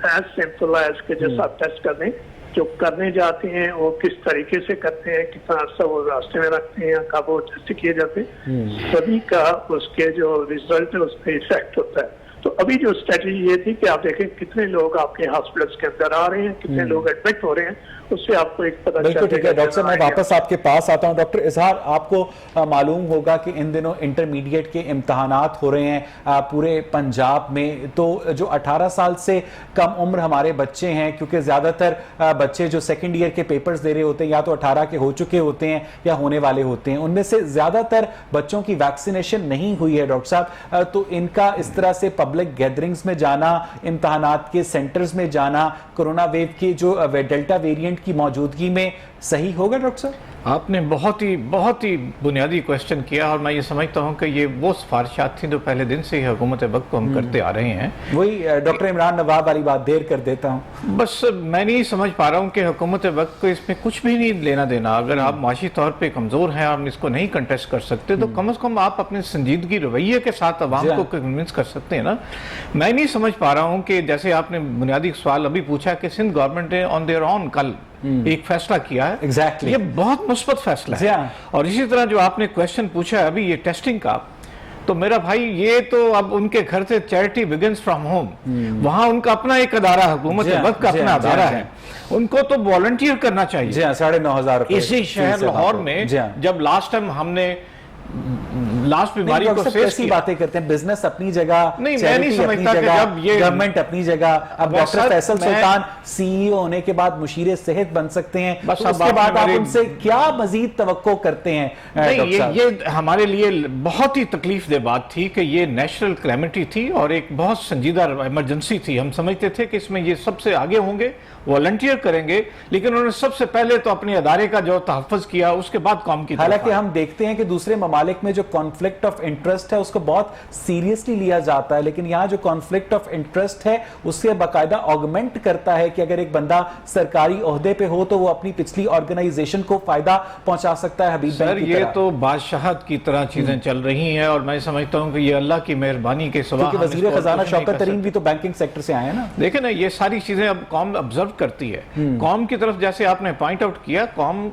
D: एज सिंपल एज के जैसा आप टेस्ट कर दें, जो करने जाते हैं वो किस तरीके से करते हैं, कितना अर्सा वो रास्ते में रखते हैं, कब वो टेस्ट किए जाते हैं, सभी का उसके जो रिजल्ट है उस पर इफेक्ट होता है। तो अभी जो स्ट्रेटजी ये थी कि आप देखें कितने लोग आपके हॉस्पिटल्स के अंदर आ रहे हैं, कितने लोग एडमिट हो रहे हैं, उससे आपको एक पता
A: बिल्कुल ठीक है डॉक्टर साहब, मैं वापस आपके पास आता हूं। डॉक्टर इजहार, आपको मालूम होगा कि इन दिनों इंटरमीडिएट के इम्तहानात हो रहे हैं पूरे पंजाब में, तो जो 18 साल से कम उम्र हमारे बच्चे हैं, क्योंकि ज्यादातर बच्चे जो सेकेंड ईयर के पेपर्स दे रहे होते हैं या तो 18 के हो चुके होते हैं या होने वाले होते हैं, उनमें से ज्यादातर बच्चों की वैक्सीनेशन नहीं हुई है डॉक्टर साहब। तो इनका इस तरह से पब्लिक गैदरिंग्स में जाना, इम्तहानात के सेंटर्स में जाना, कोरोना वेव की जो डेल्टा वेरिएंट की मौजूदगी में सही होगा डॉक्टर साहब?
B: आपने बहुत ही बुनियादी क्वेश्चन किया, और मैं ये समझता हूँ कि ये वो सिफारिशात थी जो पहले दिन से ही हुकूमत वक्त को हम करते आ रहे हैं।
A: वही डॉक्टर इमरान नवाब वाली बात देर कर देता हूँ।
B: बस मैं नहीं समझ पा रहा हूँ कि हुकूमत वक्त को इसमें कुछ भी नहीं लेना देना। अगर आप माशी तौर पे कमज़ोर हैं, आप इसको नहीं कंटेस्ट कर सकते, तो कम से कम आप अपने संजीदगी रवैये के साथ अवाम को कन्विंस कर सकते हैं ना। मैं नहीं समझ पा रहा हूँ कि जैसे आपने बुनियादी सवाल अभी पूछा कि सिंध गवर्नमेंट ने ऑन देयर ऑन कल एक फैसला किया है।
A: Exactly.
B: ये बहुत मुस्बत फैसला है। और इसी तरह जो आपने क्वेश्चन पूछा है अभी ये टेस्टिंग का, तो मेरा भाई ये तो अब उनके घर से चैरिटी बिगिंस फ्रॉम होम, वहां उनका अपना एक अदारा है, हुकूमत वक्त का अपना अदारा है, उनको तो वॉलंटियर करना चाहिए।
A: 9,500
B: इसी शहर लाहौर में जब लास्ट टाइम हमने लास्ट बीमारी को फेस
A: कैसी
B: किया।
A: बातें करते हैं, बिजनेस अपनी जगह,
B: नहीं, मैं
A: charity
B: नहीं
A: अपनी
B: समझता कि
A: जगह,
B: जब ये
A: गवर्नमेंट अपनी जगह। अब
B: बस
A: डॉक्टर
B: सर,
A: फैसल
B: मैं-
A: सुल्तान सीईओ होने के बाद मुशीर सेहत बन सकते हैं,
B: बस
A: तो
B: अब
A: उसके बाद
B: आपने
A: आप
B: मेरे-
A: उनसे क्या मजीद तवक्को करते हैं?
B: नहीं,
A: डॉक्टर साहब?
B: ये हमारे लिए बहुत ही तकलीफ दे बात थी कि ये नेशनल क्लैमिटी थी और एक बहुत संजीदा इमरजेंसी थी। हम समझते थे कि इसमें ये सबसे आगे होंगे, वॉलंटियर करेंगे, लेकिन उन्होंने सबसे पहले तो अपने अदारे का जो तहफ़्फ़ुज़ किया, उसके बाद कौम की तरफ
A: हालांकि
B: आए।
A: हम देखते हैं कि दूसरे ममालिक में जो कॉन्फ्लिक्ट ऑफ इंटरेस्ट है उसको बहुत सीरियसली लिया जाता है, लेकिन यहाँ जो कॉन्फ्लिक्ट ऑफ इंटरेस्ट है उससे बाकायदा ऑगमेंट करता है कि अगर एक बंदा सरकारी ओहदे पे हो तो वो अपनी पिछली ऑर्गेनाइजेशन को फायदा पहुंचा सकता है। हबीब
B: सर,
A: बैंक की
B: ये
A: तरह।
B: तो बादशाहत की तरह चीजें चल रही हैं और मैं समझता हूं कि ये अल्लाह की मेहरबानी के सिवा
A: क्योंकि
B: हम
A: वजीर
B: इसको और
A: खजाना
B: कुछ नहीं
A: शौकत
B: कर
A: तरीन
B: सकते।
A: भी तो बैंकिंग सेक्टर से आए हैं ना।
B: देखें ना, ये सारी चीजें अब कौम ऑब्जर्व करती है। कौम की तरफ जैसे आपने पॉइंट आउट किया, कौम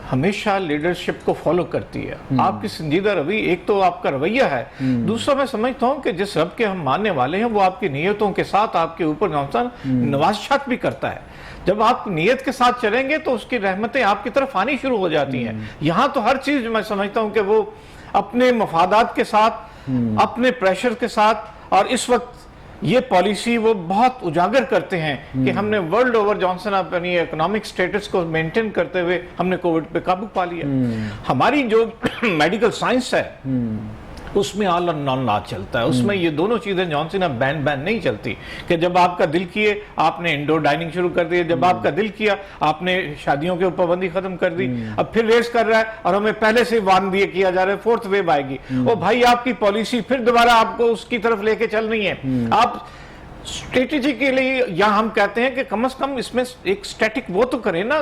B: हमेशा लीडरशिप को फॉलो करती है। आपकी संजीदा रवि, एक तो आपका रवैया है, दूसरा मैं समझता हूं कि जिस रब के हम मानने वाले हैं वो आपकी नीयतों के साथ आपके ऊपर नवाज़शात भी करता है। जब आप नीयत के साथ चलेंगे तो उसकी रहमतें आपकी तरफ आनी शुरू हो जाती हैं। यहां तो हर चीज मैं समझता हूं कि वो अपने मफादात के साथ, अपने प्रेशर के साथ, और इस वक्त ये पॉलिसी वो बहुत उजागर करते हैं कि हमने वर्ल्ड ओवर जॉनसन अपनी इकोनॉमिक स्टेटस को मेंटेन करते हुए हमने कोविड पे काबू पा लिया। हमारी जो मेडिकल साइंस है उसमें ऑल और नॉन लॉ चलता है। उसमें ये दोनों चीजें जॉनसन बैन नहीं चलती कि जब आपका दिल किए आपने इंडोर डाइनिंग शुरू कर दी, जब आपका दिल किया आपने शादियों के ऊपर पाबंदी खत्म कर दी, अब फिर रेस कर रहा है और हमें पहले से वार्न दिए किया जा रहा है फोर्थ वेव आएगी। ओ भाई, आपकी पॉलिसी फिर दोबारा आपको उसकी तरफ लेके चल रही है। आप स्ट्रेटेजी के लिए, या हम कहते हैं कि कम से कम इसमें एक स्टैटिक वो तो करें ना,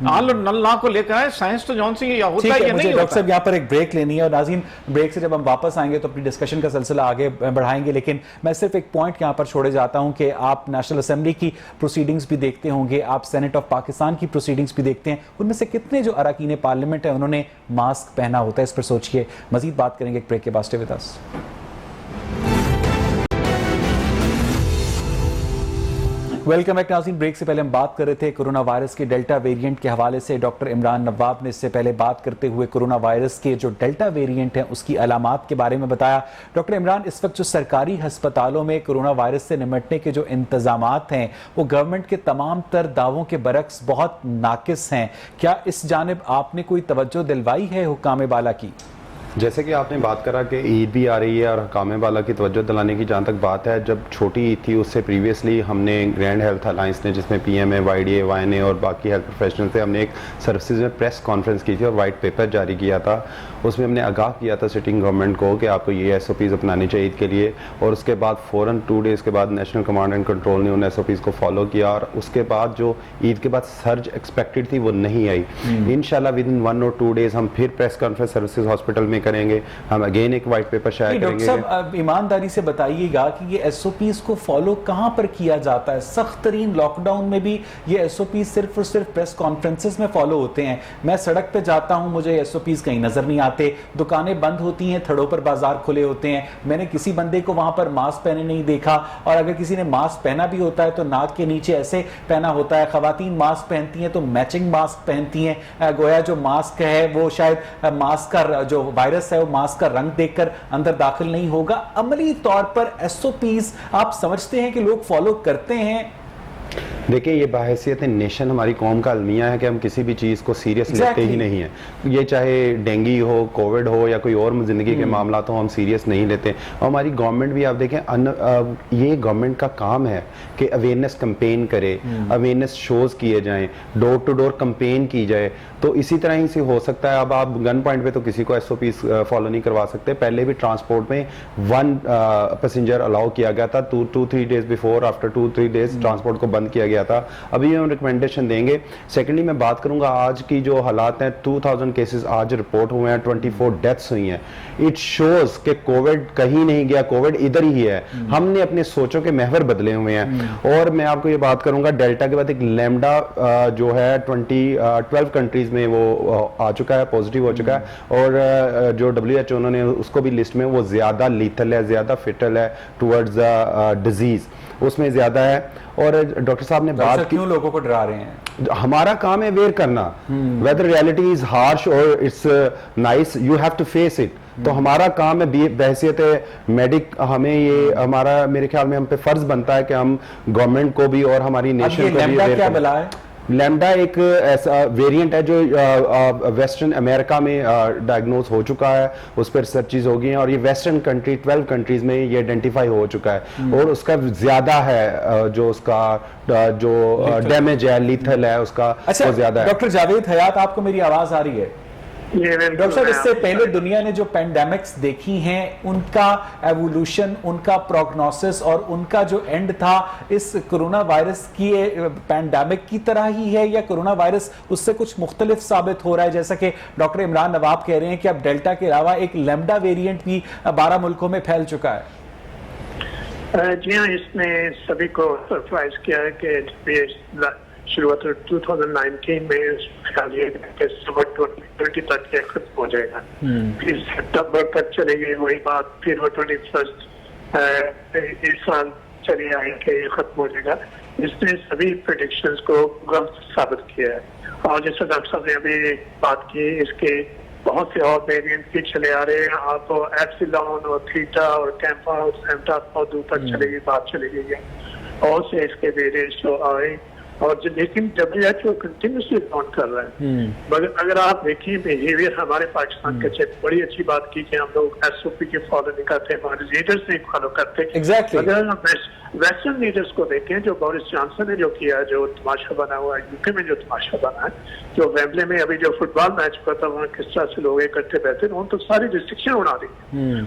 B: ऑल और नॉन लॉ को लेकर आए। साइंस तो जॉनसन या होता
A: ठीक
B: है
A: है,
B: या
A: मुझे
B: नहीं
A: डॉक्टर
B: होता।
A: साहब यहाँ पर एक ब्रेक लेनी है और नाज़रीन, ब्रेक से जब हम वापस आएंगे तो अपनी डिस्कशन का सिलसिला आगे बढ़ाएंगे, लेकिन मैं सिर्फ एक पॉइंट यहाँ पर छोड़े जाता हूँ कि आप नेशनल असेंबली की प्रोसीडिंग्स भी देखते होंगे, आप सेनेट ऑफ पाकिस्तान की प्रोसीडिंग्स भी देखते हैं, उनमें से कितने जो अरकान पार्लियामेंट है उन्होंने मास्क पहना होता है, इस पर सोचिए। मजीद बात करेंगे एक ब्रेक के बाद। Stay with us. Welcome back नाज़रीन। ब्रेक से पहले हम बात कर रहे थे कोरोना वायरस के डेल्टा वेरिएंट के हवाले से। डॉक्टर इमरान नवाब ने इससे पहले बात करते हुए कोरोना वायरस के जो डेल्टा वेरिएंट है उसकी अलामात के बारे में बताया। डॉक्टर इमरान, इस वक्त जो सरकारी अस्पतालों में कोरोना वायरस से निपटने के जो इंतजामात हैं वो गवर्नमेंट के तमाम तर दावों के बरक्स बहुत नाकिस हैं। क्या इस जानिब आपने कोई तवज्जो दिलवाई है हुक्काम बाला की?
C: जैसे कि आपने बात करा कि ईद भी आ रही है और हकाम वाला की तवज्जो दिलाने की जहाँ तक बात है, जब छोटी ईद थी उससे प्रीवियसली हमने ग्रैंड हेल्थ अलायंस ने, जिसमें पीएमए, वाईडीए, वाईएनए और बाकी हेल्थ प्रोफेशनल थे, हमने एक सर्विसेज में प्रेस कॉन्फ्रेंस की थी और वाइट पेपर जारी किया था। उसमें हमने आगाह किया था सिटिंग गवर्नमेंट को कि आपको ये SOPs अपनानी चाहिए ईद के लिए, और उसके बाद फ़ौरन 2 डेज़ के बाद नेशनल कमांड एंड कंट्रोल ने उन SOPs को फॉलो किया, और उसके बाद जो ईद के बाद सर्ज एक्सपेक्टेड थी वो नहीं आई। इंशाल्लाह विद इन 1 और 2 डेज़ हम फिर प्रेस कॉन्फ्रेंस सर्विसेज हॉस्पिटल में करेंगे, हम अगेन एक वाइट पेपर शेयर
A: डॉक्टर
C: करेंगे।
A: साहब, ईमानदारी से बताइएगा कि ये SOPs को फॉलो कहां पर किया जाता है? सख्त तरीन लॉकडाउन में भी ये SOPs सिर्फ और सिर्फ प्रेस कॉन्फ्रेंसेस में फॉलो होते हैं। मैं सड़क पे जाता हूं, मुझे SOPs कहीं नजर नहीं आते, दुकानें बंद होती हैं, थड़ों पर बाजार खुले होते हैं, मैंने किसी बंदे को वहां पर मास्क पहने नहीं देखा, और अगर किसी ने मास्क पहना भी होता है तो नाक के नीचे ऐसे पहना होता है। खवातीन मास्क पहनती हैं तो मैचिंग मास्क पहनती हैं, गोया जो मास्क है वो शायद मास्क का जो वायरस है वो मास्क का रंग देखकर अंदर दाखिल नहीं होगा। अमली तौर पर SOPs आप समझते हैं कि लोग फॉलो करते हैं?
C: देखिए, ये बाहैसियत नेशन हमारी कौम का अलमिया है कि हम किसी भी चीज़ को सीरियस लेते ही नहीं है। ये चाहे डेंगू हो, कोविड हो या कोई और ज़िंदगी के मामला हो, हम सीरियस नहीं लेते। और हमारी गवर्नमेंट भी आप देखें, ये गवर्नमेंट का काम है कि अवेयरनेस कैंपेन करे, अवेयरनेस शोज़ किए जाएं, डोर टू डोर कैंपेन की जाए। तो इसी तरह ही से हो सकता है। अब आप गन पॉइंट पे तो किसी को SOPs फॉलो नहीं करवा सकते। पहले भी ट्रांसपोर्ट में 1 पैसेंजर अलाउ किया गया था, 2-3 days before, after 2-3 days transport को बंद किया गया था। अभी हम रिकमेंडेशन देंगे। सेकेंडली मैं बात करूंगा आज की जो हालात हैं, 2000 केसेस आज रिपोर्ट हुए हैं, 24 डेथ्स हुई हैं। इट शोज कि कोविड कहीं नहीं गया, कोविड इधर ही है। हमने अपने सोचों के महवर बदले हुए हैं। और मैं आपको ये बात करूंगा, डेल्टा के बाद एक लैम्डा जो है 12 कंट्रीज में वो आ चुका है, पॉजिटिव हो चुका है, और जो WHO उन्होंने उसको भी लिस्ट में, वो ज्यादा लीथल है, ज्यादा फिटल है टुवर्ड्स द डिजीज, उसमें ज्यादा है। और डॉक्टर साहब ने बात की,
A: क्यों लोगों को डरा रहे हैं?
C: हमारा काम है अवेयर करना, वेदर रियलिटी इज हार्श और it's nice, you have to face it. तो हमारा काम है बहैसियत मेडिक, हमें ये हमारा मेरे ख्याल में हम पे फर्ज बनता है कि हम गवर्नमेंट को भी और हमारी नेशन को भी
A: लैम्डा क्या मिला है?
C: लैम्डा एक ऐसा वेरिएंट है जो वेस्टर्न अमेरिका में डायग्नोज हो चुका है, उस पर रिसर्चेज हो गई हैं और ये वेस्टर्न कंट्री 12 कंट्रीज में ये आइडेंटिफाई हो चुका है और उसका ज्यादा है जो उसका जो डैमेज है, लीथल है उसका,
A: अच्छा,
C: ज्यादा है।
A: डॉक्टर जावेद हयात, आपको मेरी आवाज आ रही है? डॉक्टर साहब, इससे पहले दुनिया ने जो पैंडेमिक्स देखी हैं उनका एवोल्यूशन, उनका प्रोग्नोसिस और उनका जो एंड था इस कोरोना वायरस की पैंडेमिक की तरह ही है या कोरोना वायरस उससे कुछ मुख्तलिफ साबित हो रहा है? जैसा कि डॉक्टर इमरान नवाब कह रहे हैं कि अब डेल्टा के अलावा एक लैम्डा वेरिएंट भी 12 मुल्कों में फैल चुका है।
D: जी हाँ, इसने सभी को सरप्राइज किया है कि शुरुआत 2019 में सितंबर 2020 तक ये खत्म हो जाएगा, फिर सितंबर तक चलेगी वही बात, फिर वो 21 इस साल चली आई कि ये खत्म हो जाएगा। इसने सभी प्रेडिक्शंस को गलत साबित किया है और जैसे डॉक्टर साहब ने अभी बात की, इसके बहुत से और वेरिएंट भी चले आ रहे हैं। आप एप्सिलॉन और थीटा और कैम्पा और सेंटा बहुत दूर तक चलेगी, बात चली गई है और से इसके वेरिएंट्स जो आए और लेकिन WHO कंटिन्यूसली काउंट कर रहा है। मगर अगर आप देखिए बिहेवियर हमारे पाकिस्तान के चेक बड़ी अच्छी बात की कि हम लोग SOP के फॉलो नहीं करते, हमारे लीडर्स नहीं फॉलो करते।
A: Exactly.
D: अगर हम वेस्टर्न लीडर्स को देखें, जो बोरिस जॉनसन ने जो किया, जो तमाशा बना हुआ है UK में, जो तमाशा बना है, जो वेम्बले में अभी जो फुटबॉल मैच हुआ था वहाँ किस तरह से लोग इकट्ठे बैठे, उन्होंने तो सारी रिस्ट्रिक्शन उड़ा दी,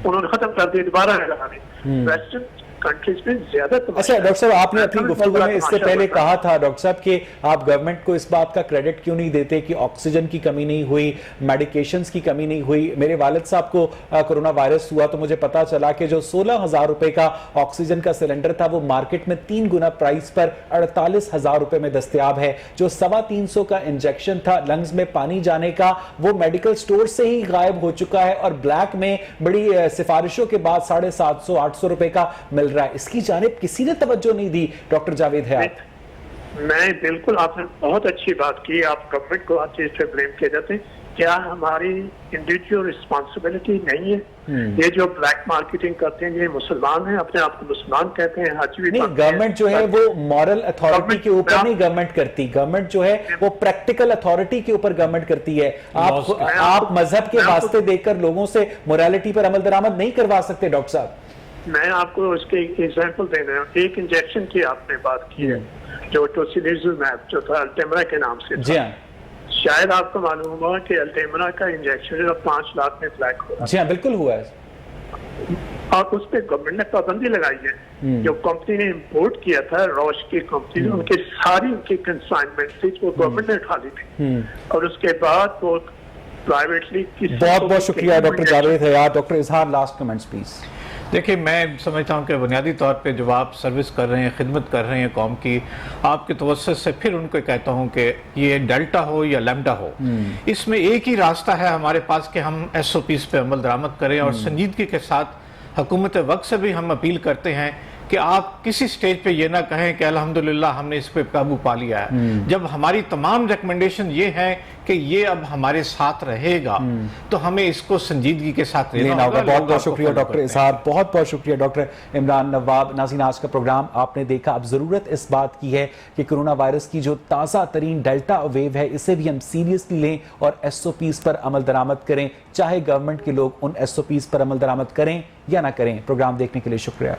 D: उन्होंने खत्म कर दी, दोबारा लगा दी। वेस्टर्न कंट्रीज में ज्यादा।
A: अच्छा डॉक्टर साहब, आपने अपनी गुफ्तगू में इससे पहले कहा था डॉक्टर साहब कि आप गवर्नमेंट को इस बात का क्रेडिट क्यों नहीं देते कि ऑक्सीजन की कमी नहीं हुई, मेडिकेशंस की कमी नहीं हुई। मेरे वालिद साहब को कोरोना वायरस हुआ तो मुझे पता चला कि जो 16,000 रुपए का ऑक्सीजन का सिलेंडर था वो मार्केट में 3 गुना प्राइस पर 48,000 रुपए में दस्तयाब है। जो 350 का इंजेक्शन था लंग्स में पानी जाने का, वो मेडिकल स्टोर से ही गायब हो चुका है और ब्लैक में बड़ी सिफारिशों के बाद 750-800 रुपए का मिल रहा है। इसकी जानिब किसी ने तवज्जो नहीं दी। डॉक्टर जावेद हयात,
D: मैं बिल्कुल, आपने बहुत अच्छी बात की। आप गवर्नमेंट को हर चीज पे ब्लेम किए जाते हैं, क्या हमारी इंडिविजुअल रिस्पांसिबिलिटी नहीं है? ये जो ब्लैक मार्केटिंग करते हैं ये मुसलमान हैं, अपने आप को मुसलमान कहते हैं, हज भी
A: नहीं, गवर्नमेंट जो है वो मॉरल अथॉरिटी के ऊपर नहीं गवर्नमेंट करती, गवर्नमेंट जो है वो प्रैक्टिकल अथॉरिटी के ऊपर गवर्नमेंट करती है। आप मजहब के वास्ते देकर लोगों से मोरालिटी पर अमल दरामद नहीं करवा सकते। डॉक्टर साहब,
D: मैं आपको उसके एग्जांपल दे रहा हूँ। एक इंजेक्शन की आपने बात की है जो टोसिलिजुमैब जो था अल्टेमरा के नाम से था।
A: जी हाँ,
D: शायद आपको मालूम हुआ कि अल्टेमरा का इंजेक्शन 5 लाख में फ्लैग हुआ।
A: जी हाँ, बिल्कुल हुआ है।
D: और उस पर गवर्नमेंट ने पाबंदी लगाई है। जो कंपनी ने इंपोर्ट किया था, रॉश की कंपनी, उनकी सारी उनकी कंसाइनमेंट थी वो गवर्नमेंट ने उठा ली थी और उसके बाद वो प्राइवेटली।
A: बहुत बहुत शुक्रिया डॉक्टर जावेद हयात। डॉक्टर इजहार, लास्ट कमेंट्स प्लीज।
B: देखिए, मैं समझता हूँ कि बुनियादी तौर पे जब आप सर्विस कर रहे हैं, खिदमत कर रहे हैं कौम की, आपके तवज्जुह से फिर उनको कहता हूँ कि ये डेल्टा हो या लैम्डा हो, इसमें एक ही रास्ता है हमारे पास कि हम SOPs पे अमल दरामद करें और संजीदगी के साथ हुकूमत वक्त से भी हम अपील करते हैं कि आप किसी स्टेज पे ये ना कहें कि अल्हम्दुलिल्लाह हमने इस पे काबू पा लिया है। जब हमारी तमाम रिकमेंडेशन ये है कि ये अब हमारे साथ रहेगा तो हमें इसको संजीदगी के साथ लेना होगा।
A: बहुत बहुत शुक्रिया डॉक्टर इजहार, बहुत बहुत शुक्रिया डॉक्टर इमरान नवाब। नाज़रीन, आज का प्रोग्राम आपने देखा। अब जरूरत इस बात की है कि कोरोना वायरस की जो ताज़ा तरीन डेल्टा वेव है इसे भी हम सीरियसली लें और SOPs पर अमल दरामद करें, चाहे गवर्नमेंट के लोग उन SOPs पर अमल दरामद करें या ना करें। प्रोग्राम देखने के लिए शुक्रिया।